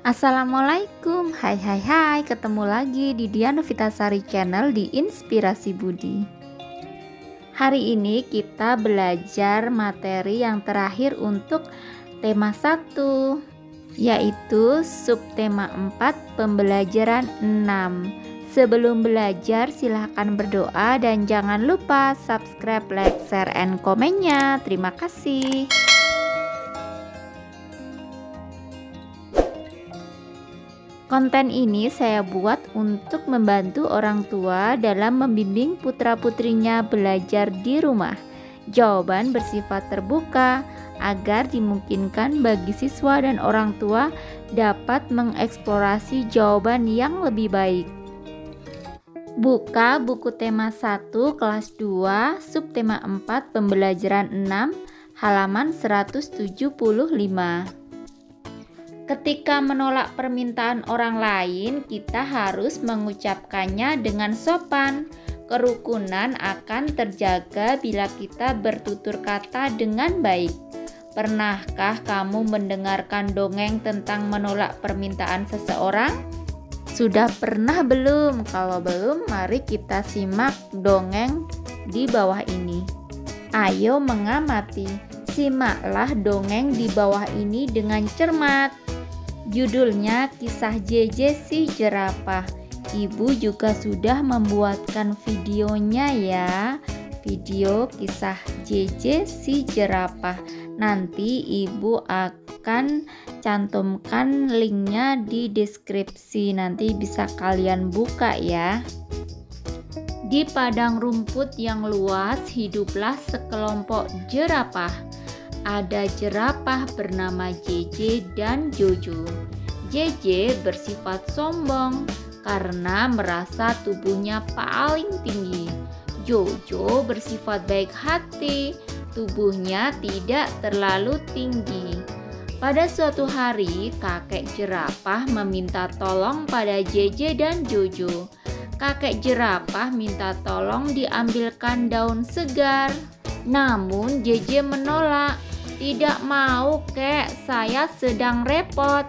Assalamualaikum, hai, ketemu lagi di Dian Novitasari Channel di Inspirasi Budi. Hari ini kita belajar materi yang terakhir untuk tema 1, yaitu subtema 4 pembelajaran 6. Sebelum belajar silahkan berdoa dan jangan lupa subscribe, like, share, and komennya. Terima kasih. Konten ini saya buat untuk membantu orang tua dalam membimbing putra-putrinya belajar di rumah. Jawaban bersifat terbuka agar dimungkinkan bagi siswa dan orang tua dapat mengeksplorasi jawaban yang lebih baik. Buka buku tema 1 kelas 2 subtema 4 pembelajaran 6 halaman 175. Ketika menolak permintaan orang lain, kita harus mengucapkannya dengan sopan. Kerukunan akan terjaga bila kita bertutur kata dengan baik. Pernahkah kamu mendengarkan dongeng tentang menolak permintaan seseorang? Sudah pernah belum? Kalau belum, mari kita simak dongeng di bawah ini. Ayo mengamati, simaklah dongeng di bawah ini dengan cermat. Judulnya Kisah JJ si Jerapah. Ibu juga sudah membuatkan videonya ya. Video kisah JJ si Jerapah. Nanti ibu akan cantumkan linknya di deskripsi. Nanti bisa kalian buka ya. Di padang rumput yang luas hiduplah sekelompok jerapah. Ada jerapah bernama JJ dan Jojo. JJ bersifat sombong karena merasa tubuhnya paling tinggi. Jojo bersifat baik hati, tubuhnya tidak terlalu tinggi. Pada suatu hari, kakek jerapah meminta tolong pada JJ dan Jojo. Kakek jerapah minta tolong diambilkan daun segar. Namun JJ menolak. Tidak mau kek, saya sedang repot.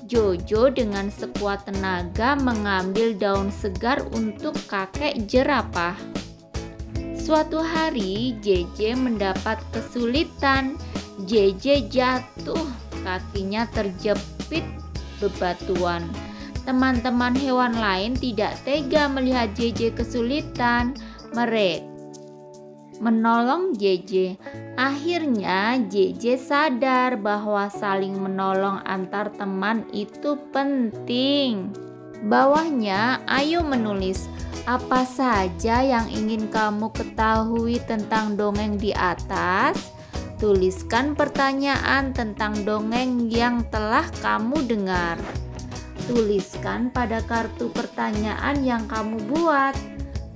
Jojo dengan sekuat tenaga mengambil daun segar untuk kakek jerapah. Suatu hari JJ mendapat kesulitan. JJ jatuh, kakinya terjepit bebatuan. Teman-teman hewan lain tidak tega melihat JJ kesulitan. Mereka menolong JJ. Akhirnya JJ sadar bahwa saling menolong antar teman itu penting. Bawahnya, ayo menulis apa saja yang ingin kamu ketahui tentang dongeng di atas. Tuliskan pertanyaan tentang dongeng yang telah kamu dengar. Tuliskan pada kartu pertanyaan yang kamu buat.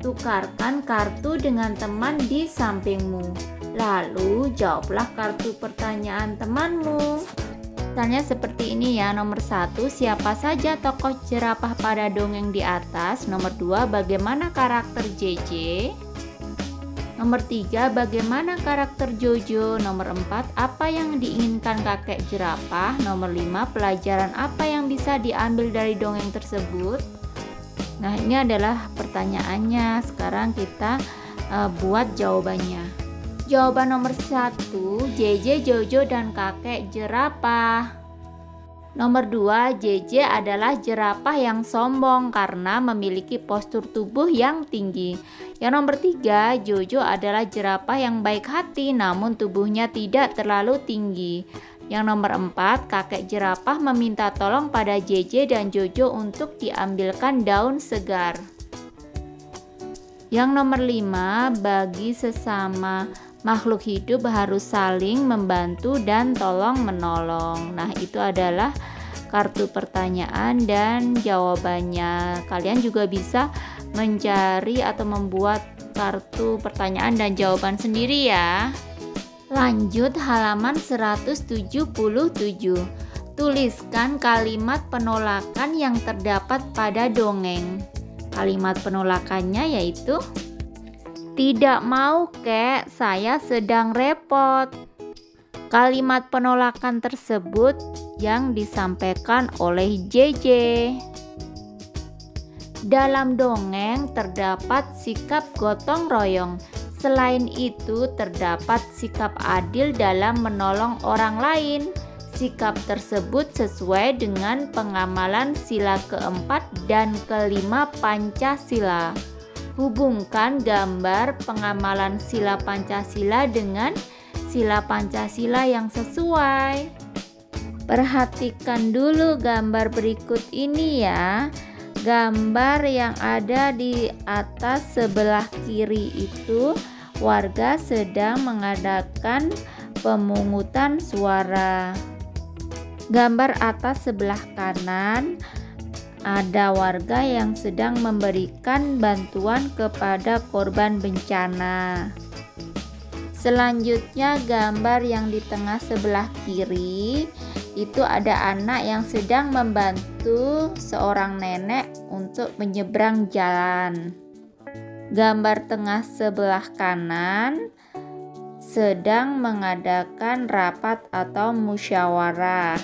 Tukarkan kartu dengan teman di sampingmu. Lalu jawablah kartu pertanyaan temanmu. Misalnya seperti ini ya. Nomor 1, siapa saja tokoh jerapah pada dongeng di atas? Nomor 2, bagaimana karakter JJ? Nomor 3, bagaimana karakter Jojo? Nomor 4, apa yang diinginkan kakek jerapah? Nomor 5, pelajaran apa yang bisa diambil dari dongeng tersebut? Nah, ini adalah pertanyaannya. Sekarang kita buat jawabannya. Jawaban nomor 1, JJ, Jojo, dan kakek jerapah. Nomor 2, JJ adalah jerapah yang sombong karena memiliki postur tubuh yang tinggi. Yang nomor 3, Jojo adalah jerapah yang baik hati namun tubuhnya tidak terlalu tinggi. Yang nomor 4, kakek jerapah meminta tolong pada JJ dan Jojo untuk diambilkan daun segar. Yang nomor 5, bagi sesama makhluk hidup harus saling membantu dan tolong menolong. Nah, itu adalah kartu pertanyaan dan jawabannya. Kalian juga bisa mencari atau membuat kartu pertanyaan dan jawaban sendiri ya. Lanjut halaman 177. Tuliskan kalimat penolakan yang terdapat pada dongeng. Kalimat penolakannya yaitu tidak mau kek, saya sedang repot. Kalimat penolakan tersebut yang disampaikan oleh JJ. Dalam dongeng terdapat sikap gotong royong. Selain itu, terdapat sikap adil dalam menolong orang lain. Sikap tersebut sesuai dengan pengamalan sila keempat dan kelima Pancasila. Hubungkan gambar pengamalan sila Pancasila dengan sila Pancasila yang sesuai. Perhatikan dulu gambar berikut ini ya. Gambar yang ada di atas sebelah kiri itu warga sedang mengadakan pemungutan suara. Gambar atas sebelah kanan ada warga yang sedang memberikan bantuan kepada korban bencana. Selanjutnya gambar yang di tengah sebelah kiri itu ada anak yang sedang membantu seorang nenek untuk menyeberang jalan. Gambar tengah sebelah kanan sedang mengadakan rapat atau musyawarah.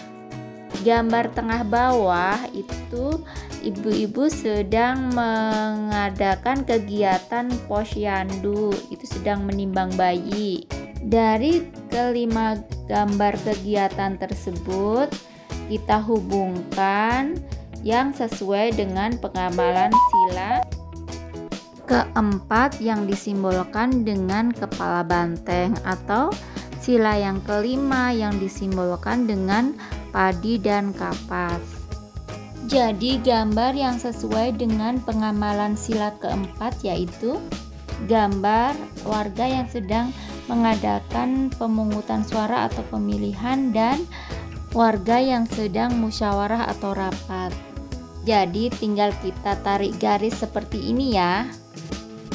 Gambar tengah bawah itu ibu-ibu sedang mengadakan kegiatan posyandu, itu sedang menimbang bayi. Dari kelima gambar kegiatan tersebut kita hubungkan yang sesuai dengan pengamalan sila keempat yang disimbolkan dengan kepala banteng, atau sila yang kelima yang disimbolkan dengan padi dan kapas. Jadi gambar yang sesuai dengan pengamalan sila keempat yaitu gambar warga yang sedang mengadakan pemungutan suara atau pemilihan dan warga yang sedang musyawarah atau rapat. Jadi tinggal kita tarik garis seperti ini ya.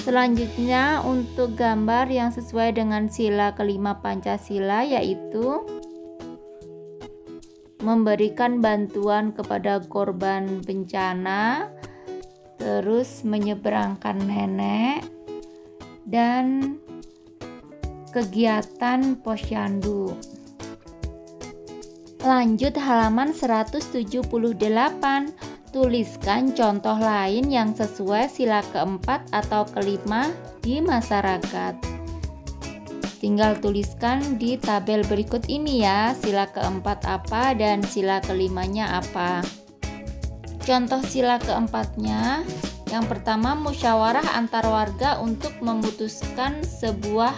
Selanjutnya untuk gambar yang sesuai dengan sila kelima Pancasila yaitu memberikan bantuan kepada korban bencana, terus menyeberangkan nenek, dan kegiatan posyandu. Lanjut halaman 178. Tuliskan contoh lain yang sesuai sila keempat atau kelima di masyarakat. Tinggal tuliskan di tabel berikut ini ya, sila keempat apa dan sila kelimanya apa. Contoh sila keempatnya, yang pertama musyawarah antar warga untuk memutuskan sebuah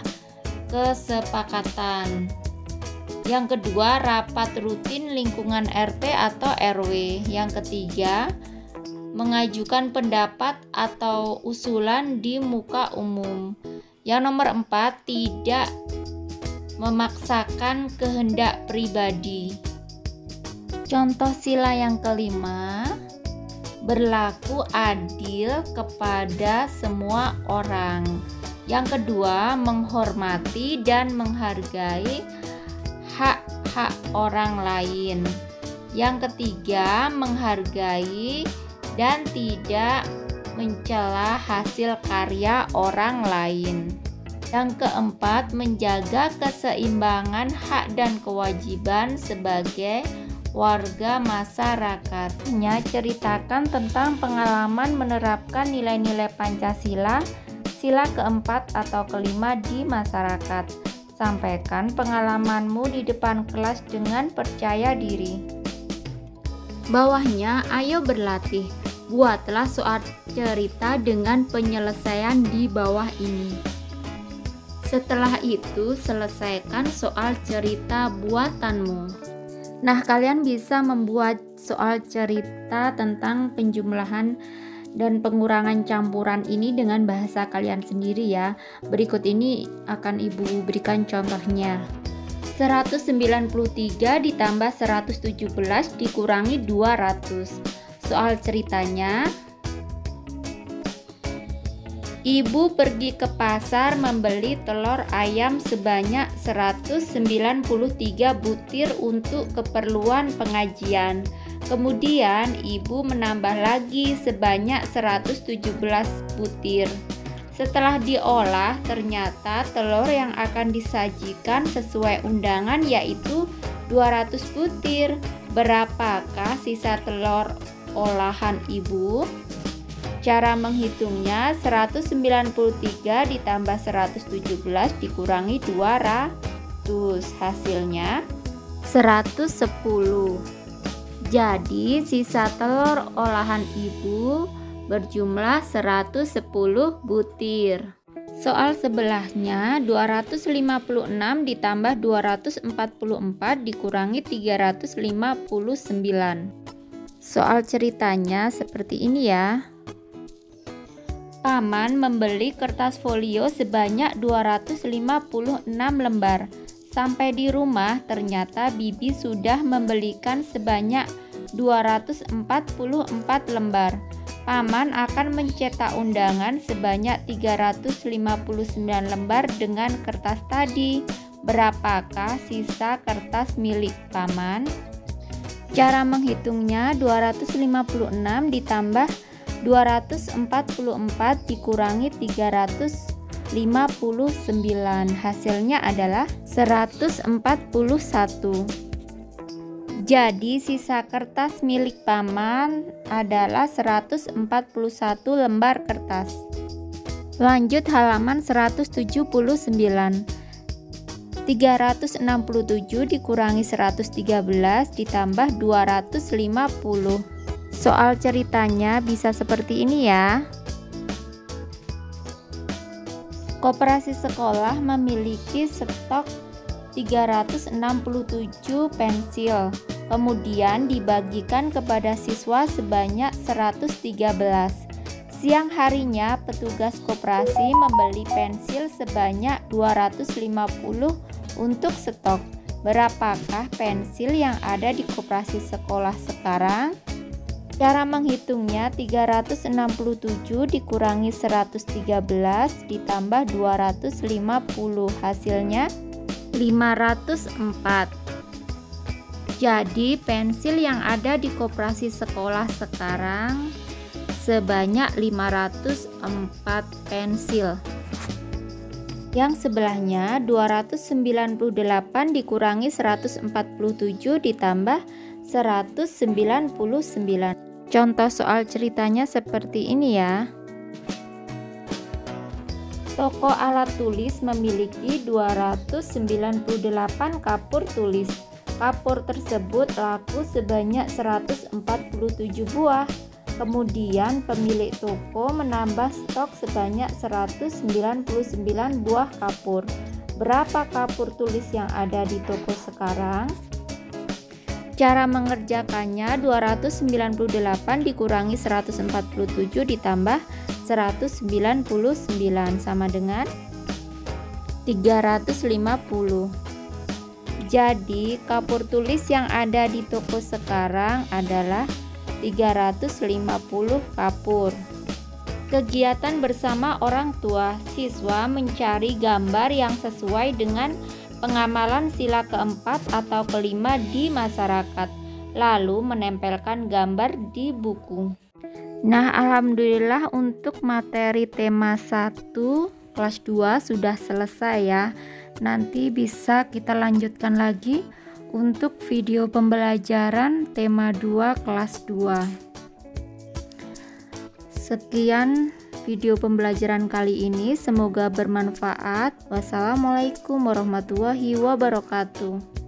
kesepakatan. Yang kedua, rapat rutin lingkungan RT atau RW. Yang ketiga, mengajukan pendapat atau usulan di muka umum. Yang nomor 4, tidak memaksakan kehendak pribadi. Contoh sila yang kelima, berlaku adil kepada semua orang. Yang kedua, menghormati dan menghargai hak-hak orang lain. Yang ketiga, menghargai dan tidak mencela hasil karya orang lain. Yang keempat, menjaga keseimbangan hak dan kewajiban sebagai warga masyarakat. Ceritakan tentang pengalaman menerapkan nilai-nilai Pancasila, sila keempat atau kelima di masyarakat. Sampaikan pengalamanmu di depan kelas dengan percaya diri. Bawahnya, ayo berlatih. Buatlah soal cerita dengan penyelesaian di bawah ini. Setelah itu, selesaikan soal cerita buatanmu. Nah, kalian bisa membuat soal cerita tentang penjumlahan dan pengurangan campuran ini dengan bahasa kalian sendiri ya. Berikut ini akan Ibu berikan contohnya. 193 ditambah 117 dikurangi 200. Soal ceritanya, Ibu pergi ke pasar membeli telur ayam sebanyak 193 butir untuk keperluan pengajian. Kemudian ibu menambah lagi sebanyak 117 butir. Setelah diolah, ternyata telur yang akan disajikan sesuai undangan yaitu 200 butir. Berapakah sisa telur olahan ibu? Cara menghitungnya 193 ditambah 117 dikurangi 200. Hasilnya 110. Jadi sisa telur olahan ibu berjumlah 110 butir. Soal sebelahnya 256 ditambah 244 dikurangi 359. Soal ceritanya seperti ini ya. Paman membeli kertas folio sebanyak 256 lembar. Sampai di rumah ternyata bibi sudah membelikan sebanyak 244 lembar. Paman akan mencetak undangan sebanyak 359 lembar dengan kertas tadi. Berapakah sisa kertas milik paman? Cara menghitungnya 256 ditambah 244 dikurangi 359. Hasilnya adalah 141. Jadi sisa kertas milik paman adalah 141 lembar kertas. Lanjut halaman 179. 367 dikurangi 113 ditambah 250. Soal ceritanya bisa seperti ini ya. Koperasi sekolah memiliki stok 367 pensil. Kemudian dibagikan kepada siswa sebanyak 113. Siang harinya petugas koperasi membeli pensil sebanyak 250 untuk stok. Berapakah pensil yang ada di koperasi sekolah sekarang? Cara menghitungnya 367 dikurangi 113 ditambah 250. Hasilnya 504. Jadi pensil yang ada di koperasi sekolah sekarang sebanyak 504 pensil. Yang sebelahnya 298 dikurangi 147 ditambah 199. Contoh soal ceritanya seperti ini ya. Toko alat tulis memiliki 298 kapur tulis. Kapur tersebut laku sebanyak 147 buah. Kemudian pemilik toko menambah stok sebanyak 199 buah kapur. Berapa kapur tulis yang ada di toko sekarang? Cara mengerjakannya 298 dikurangi 147 ditambah 199 sama dengan 350. Jadi kapur tulis yang ada di toko sekarang adalah 350 kapur. Kegiatan bersama orang tua, siswa mencari gambar yang sesuai dengan pengamalan sila keempat atau kelima di masyarakat, lalu menempelkan gambar di buku. Nah, alhamdulillah untuk materi tema 1 kelas 2 sudah selesai ya. Nanti bisa kita lanjutkan lagi untuk video pembelajaran tema 2 kelas 2. Sekian video pembelajaran kali ini, semoga bermanfaat. Wassalamualaikum warahmatullahi wabarakatuh.